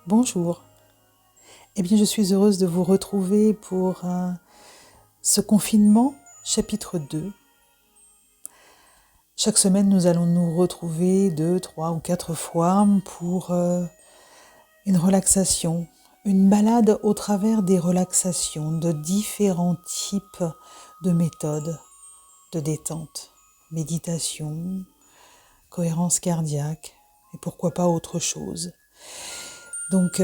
Bonjour. Je suis heureuse de vous retrouver pour ce confinement, chapitre 2. Chaque semaine, nous allons nous retrouver 2, 3 ou 4 fois pour une relaxation, une balade au travers des relaxations, de différents types de méthodes de détente, méditation, cohérence cardiaque et pourquoi pas autre chose. Donc,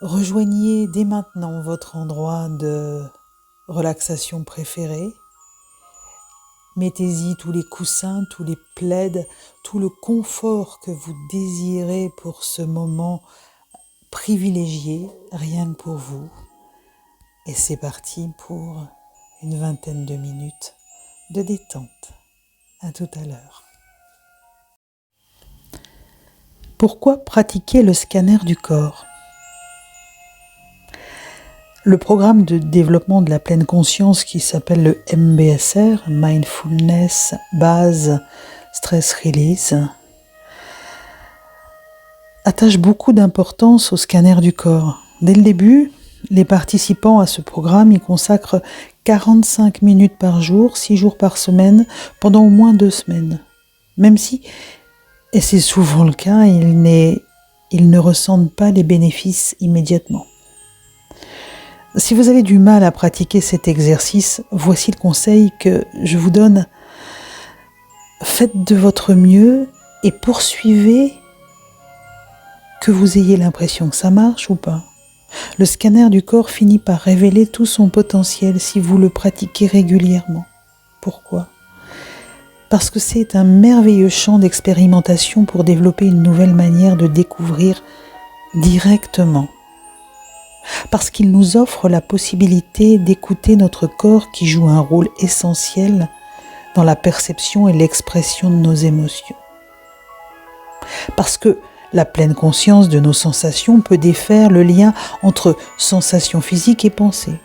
rejoignez dès maintenant votre endroit de relaxation préféré. Mettez-y tous les coussins, tous les plaids, tout le confort que vous désirez pour ce moment privilégié, rien que pour vous. Et c'est parti pour une vingtaine de minutes de détente. À tout à l'heure. Pourquoi pratiquer le scanner du corps ? Le programme de développement de la pleine conscience qui s'appelle le MBSR, Mindfulness Base Stress Release, attache beaucoup d'importance au scanner du corps. Dès le début, les participants à ce programme y consacrent 45 minutes par jour, 6 jours par semaine, pendant au moins 2 semaines. Même si, et c'est souvent le cas, ils ne ressentent pas les bénéfices immédiatement. Si vous avez du mal à pratiquer cet exercice, voici le conseil que je vous donne. Faites de votre mieux et poursuivez que vous ayez l'impression que ça marche ou pas. Le scanner du corps finit par révéler tout son potentiel si vous le pratiquez régulièrement. Pourquoi ? Parce que c'est un merveilleux champ d'expérimentation pour développer une nouvelle manière de découvrir directement. Parce qu'il nous offre la possibilité d'écouter notre corps qui joue un rôle essentiel dans la perception et l'expression de nos émotions. Parce que la pleine conscience de nos sensations peut défaire le lien entre sensations physiques et pensées,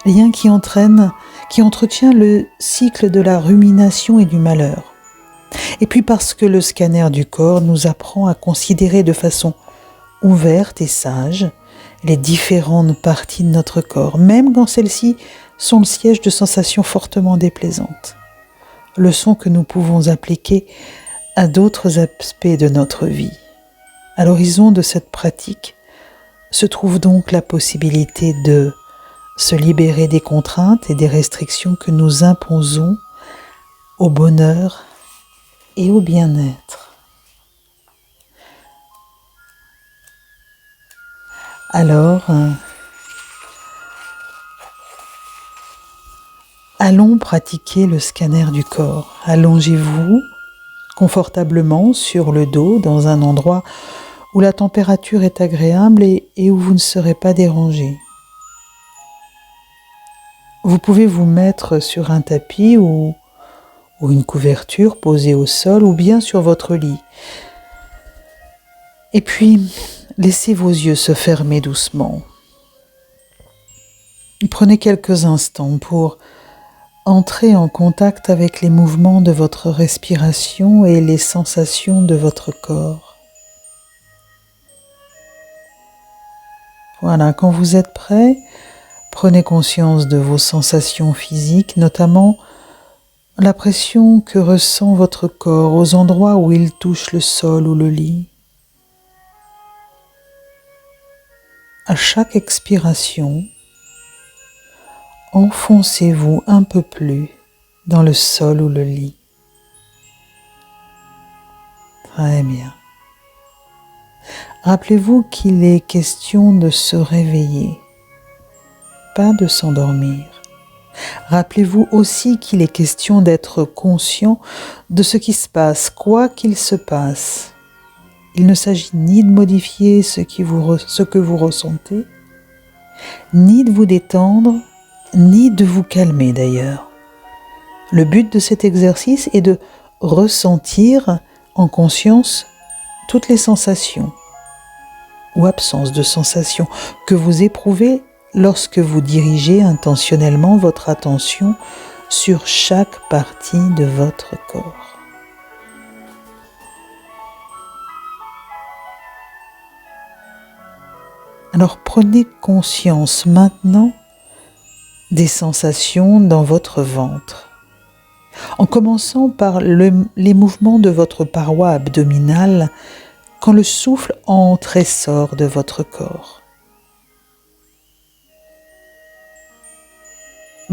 lien qui entretient le cycle de la rumination et du malheur. Et puis parce que le scanner du corps nous apprend à considérer de façon ouverte et sage les différentes parties de notre corps, même quand celles-ci sont le siège de sensations fortement déplaisantes. Leçon que nous pouvons appliquer à d'autres aspects de notre vie. À l'horizon de cette pratique se trouve donc la possibilité de se libérer des contraintes et des restrictions que nous imposons au bonheur et au bien-être. Alors, allons pratiquer le scanner du corps. Allongez-vous confortablement sur le dos dans un endroit où la température est agréable et où vous ne serez pas dérangé. Vous pouvez vous mettre sur un tapis ou une couverture posée au sol ou bien sur votre lit. Et puis, laissez vos yeux se fermer doucement. Prenez quelques instants pour entrer en contact avec les mouvements de votre respiration et les sensations de votre corps. Voilà, quand vous êtes prêt, prenez conscience de vos sensations physiques, notamment la pression que ressent votre corps aux endroits où il touche le sol ou le lit. À chaque expiration, enfoncez-vous un peu plus dans le sol ou le lit. Très bien. Rappelez-vous qu'il est question de se réveiller, pas de s'endormir. Rappelez-vous aussi qu'il est question d'être conscient de ce qui se passe, quoi qu'il se passe. Il ne s'agit ni de modifier ce que vous ressentez, ni de vous détendre, ni de vous calmer d'ailleurs. Le but de cet exercice est de ressentir en conscience toutes les sensations ou absence de sensations que vous éprouvez lorsque vous dirigez intentionnellement votre attention sur chaque partie de votre corps. Alors prenez conscience maintenant des sensations dans votre ventre, en commençant par les mouvements de votre paroi abdominale quand le souffle entre et sort de votre corps.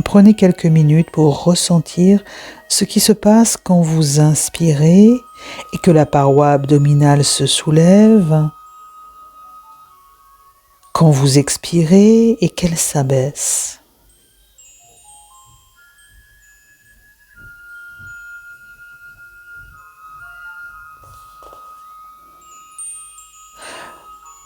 Prenez quelques minutes pour ressentir ce qui se passe quand vous inspirez et que la paroi abdominale se soulève, quand vous expirez et qu'elle s'abaisse.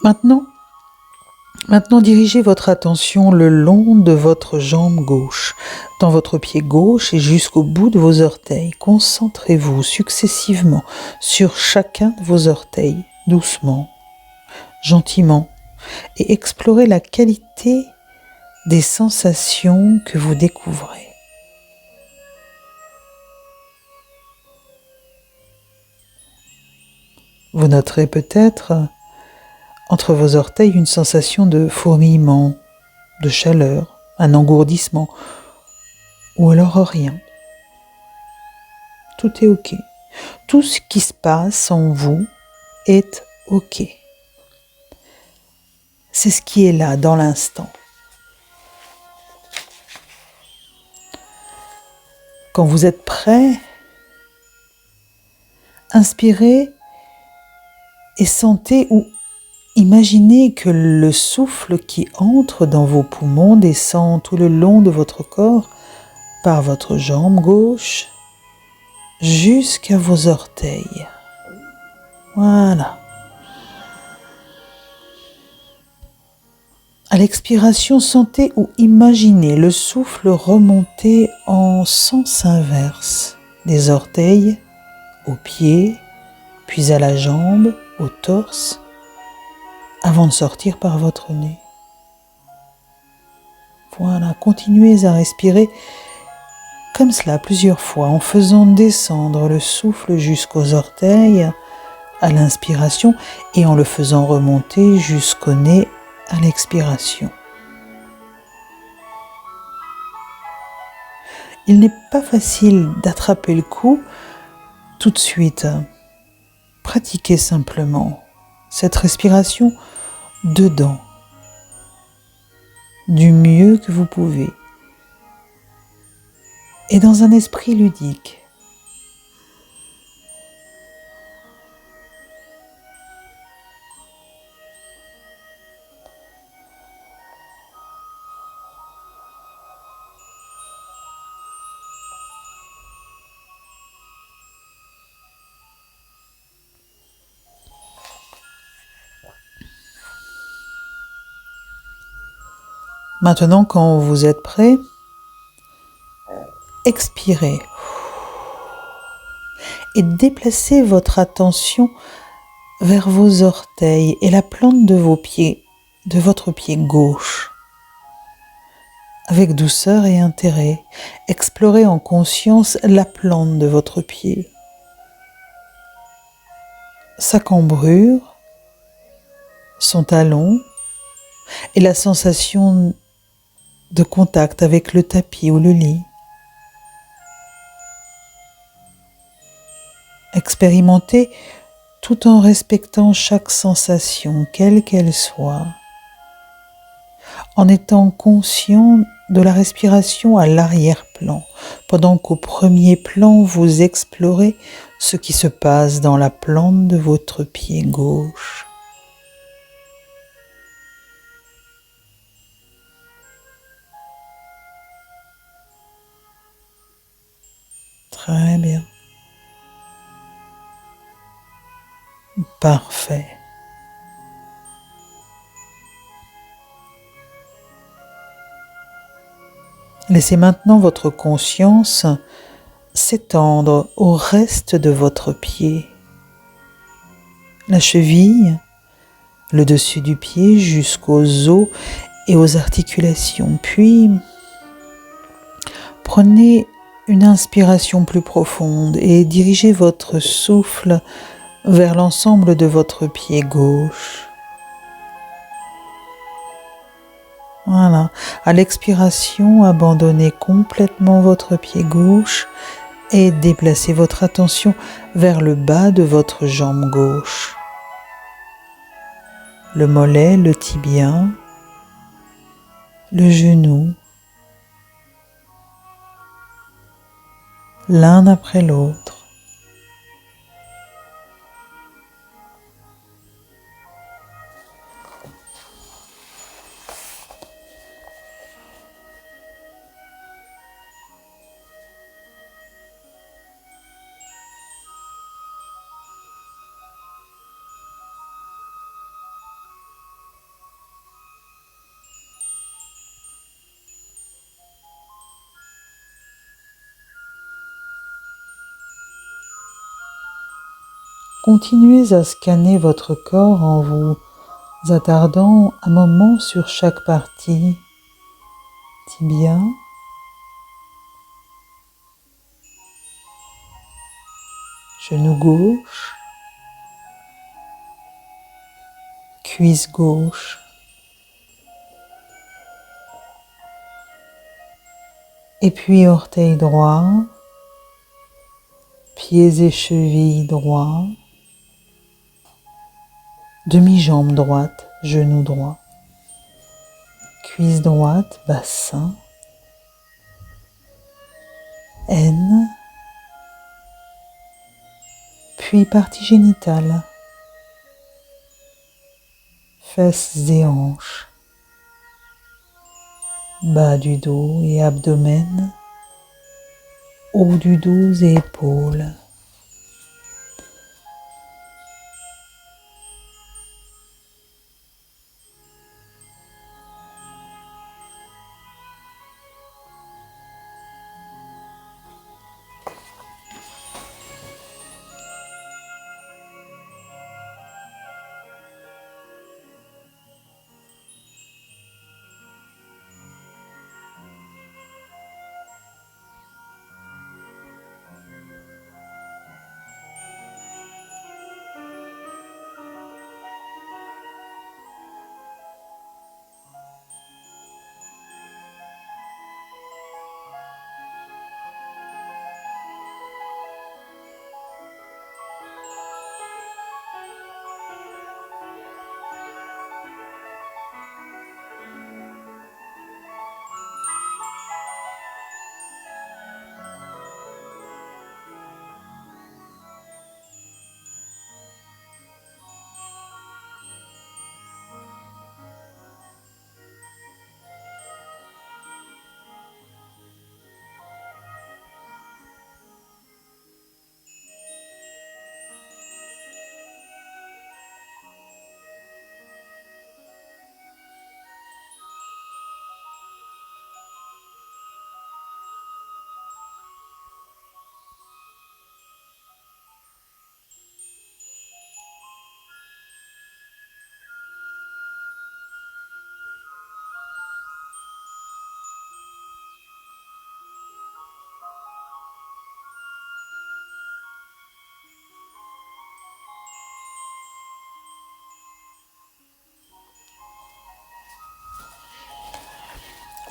Maintenant, dirigez votre attention le long de votre jambe gauche, dans votre pied gauche et jusqu'au bout de vos orteils. Concentrez-vous successivement sur chacun de vos orteils, doucement, gentiment, et explorez la qualité des sensations que vous découvrez. Vous noterez peut-être entre vos orteils une sensation de fourmillement, de chaleur, un engourdissement, ou alors rien. Tout est OK. Tout ce qui se passe en vous est OK. C'est ce qui est là dans l'instant. Quand vous êtes prêt, inspirez et sentez ou imaginez que le souffle qui entre dans vos poumons descend tout le long de votre corps par votre jambe gauche jusqu'à vos orteils. Voilà. À l'expiration, sentez ou imaginez le souffle remonter en sens inverse des orteils aux pieds, puis à la jambe, au torse, avant de sortir par votre nez. Voilà, continuez à respirer comme cela plusieurs fois en faisant descendre le souffle jusqu'aux orteils à l'inspiration et en le faisant remonter jusqu'au nez à l'expiration. Il n'est pas facile d'attraper le coup tout de suite. Pratiquez simplement cette respiration dedans, du mieux que vous pouvez, et dans un esprit ludique. Maintenant, quand vous êtes prêt, expirez et déplacez votre attention vers vos orteils et la plante de vos pieds, de votre pied gauche. Avec douceur et intérêt, explorez en conscience la plante de votre pied, sa cambrure, son talon et la sensation de contact avec le tapis ou le lit. Expérimentez tout en respectant chaque sensation, quelle qu'elle soit, en étant conscient de la respiration à l'arrière-plan, pendant qu'au premier plan, vous explorez ce qui se passe dans la plante de votre pied gauche. Très bien. Parfait. Laissez maintenant votre conscience s'étendre au reste de votre pied. La cheville, le dessus du pied jusqu'aux os et aux articulations. Puis, prenez une inspiration plus profonde et dirigez votre souffle vers l'ensemble de votre pied gauche. Voilà. À l'expiration, abandonnez complètement votre pied gauche et déplacez votre attention vers le bas de votre jambe gauche. Le mollet, le tibia, le genou, l'un après l'autre. Continuez à scanner votre corps en vous attardant un moment sur chaque partie. Tibia, genou gauche, cuisse gauche, et puis orteil droit, pieds et chevilles droits, demi-jambe droite, genou droit, cuisse droite, bassin, aine, puis partie génitale, fesses et hanches, bas du dos et abdomen, haut du dos et épaules.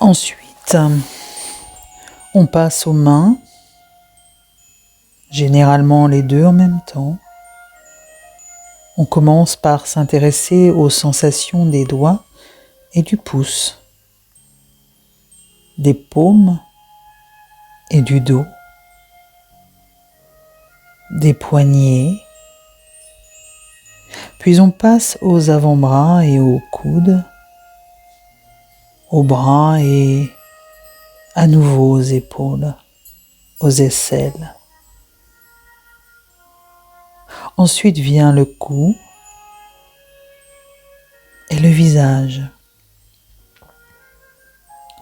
Ensuite, on passe aux mains, généralement les deux en même temps. On commence par s'intéresser aux sensations des doigts et du pouce, des paumes et du dos, des poignets. Puis on passe aux avant-bras et aux coudes, aux bras et à nouveau aux épaules, aux aisselles. Ensuite vient le cou et le visage.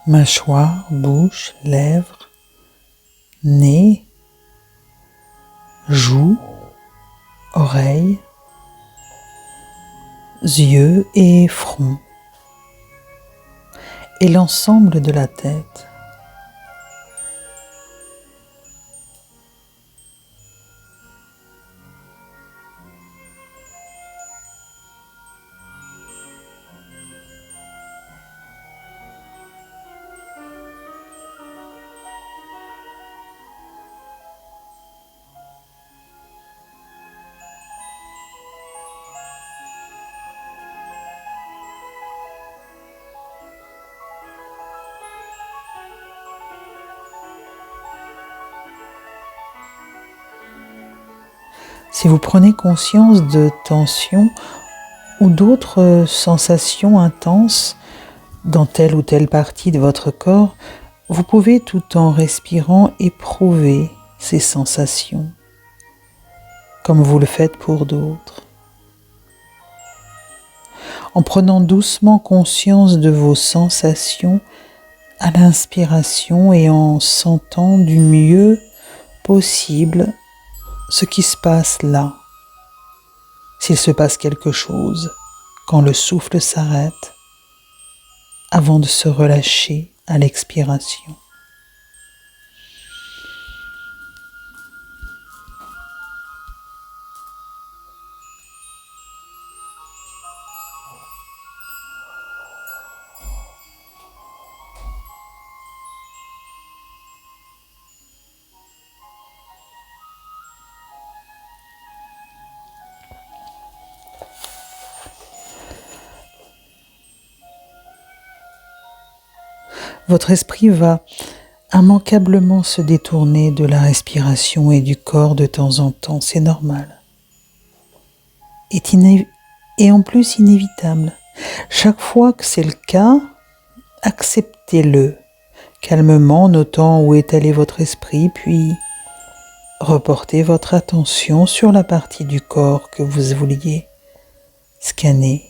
Mâchoire, bouche, lèvres, nez, joues, oreilles, yeux et front. Et l'ensemble de la tête. Si vous prenez conscience de tension ou d'autres sensations intenses dans telle ou telle partie de votre corps, vous pouvez tout en respirant éprouver ces sensations, comme vous le faites pour d'autres. En prenant doucement conscience de vos sensations à l'inspiration et en sentant du mieux possible ce qui se passe là. S'il se passe quelque chose, quand le souffle s'arrête, avant de se relâcher à l'expiration. Votre esprit va immanquablement se détourner de la respiration et du corps de temps en temps, c'est normal. Et en plus inévitable. Chaque fois que c'est le cas, acceptez-le calmement, notant où est allé votre esprit, puis reportez votre attention sur la partie du corps que vous vouliez scanner.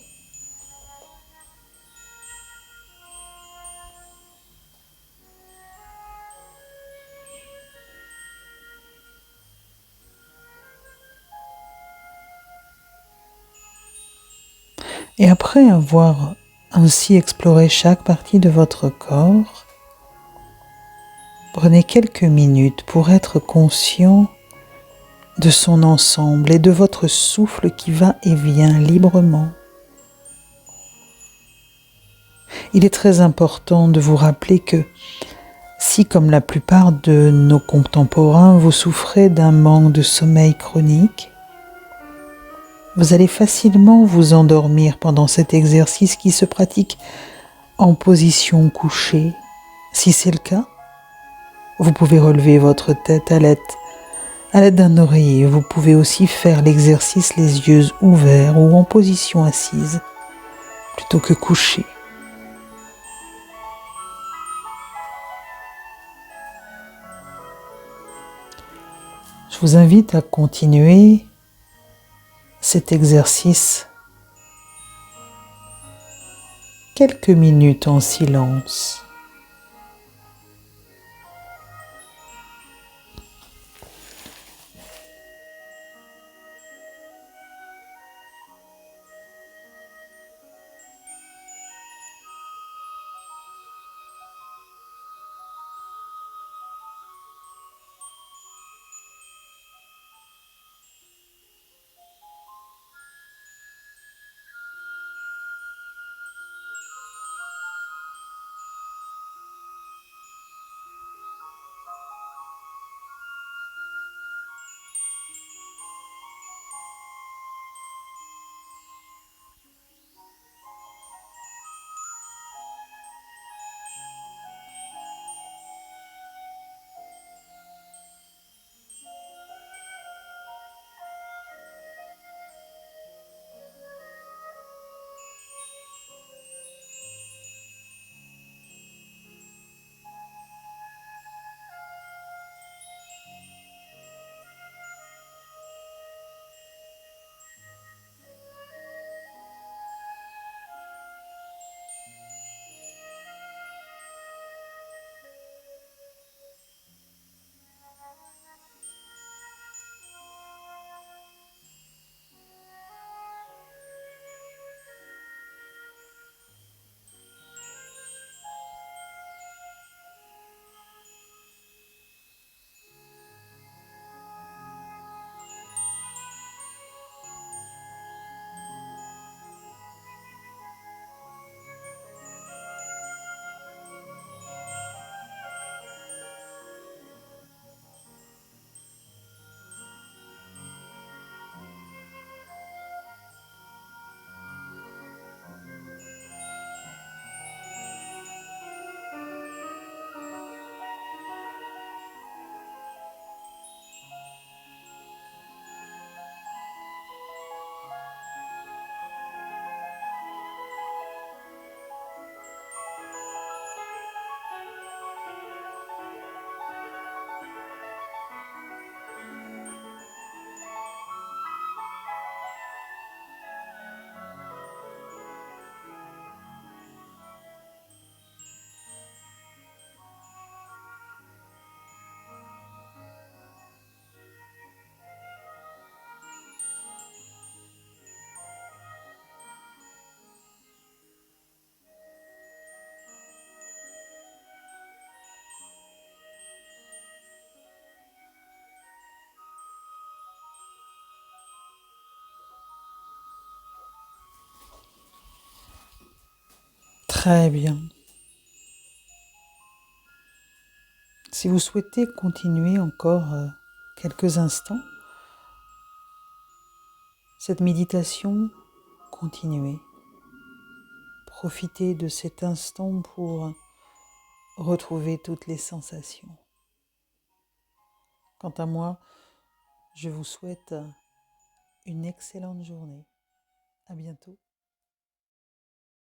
Et après avoir ainsi exploré chaque partie de votre corps, prenez quelques minutes pour être conscient de son ensemble et de votre souffle qui va et vient librement. Il est très important de vous rappeler que si, comme la plupart de nos contemporains, vous souffrez d'un manque de sommeil chronique, vous allez facilement vous endormir pendant cet exercice qui se pratique en position couchée. Si c'est le cas, vous pouvez relever votre tête à l'aide d'un oreiller. Vous pouvez aussi faire l'exercice les yeux ouverts ou en position assise plutôt que couché. Je vous invite à continuer cet exercice quelques minutes en silence. Très bien. Si vous souhaitez continuer encore quelques instants, cette méditation, continuez. Profitez de cet instant pour retrouver toutes les sensations. Quant à moi, je vous souhaite une excellente journée. À bientôt.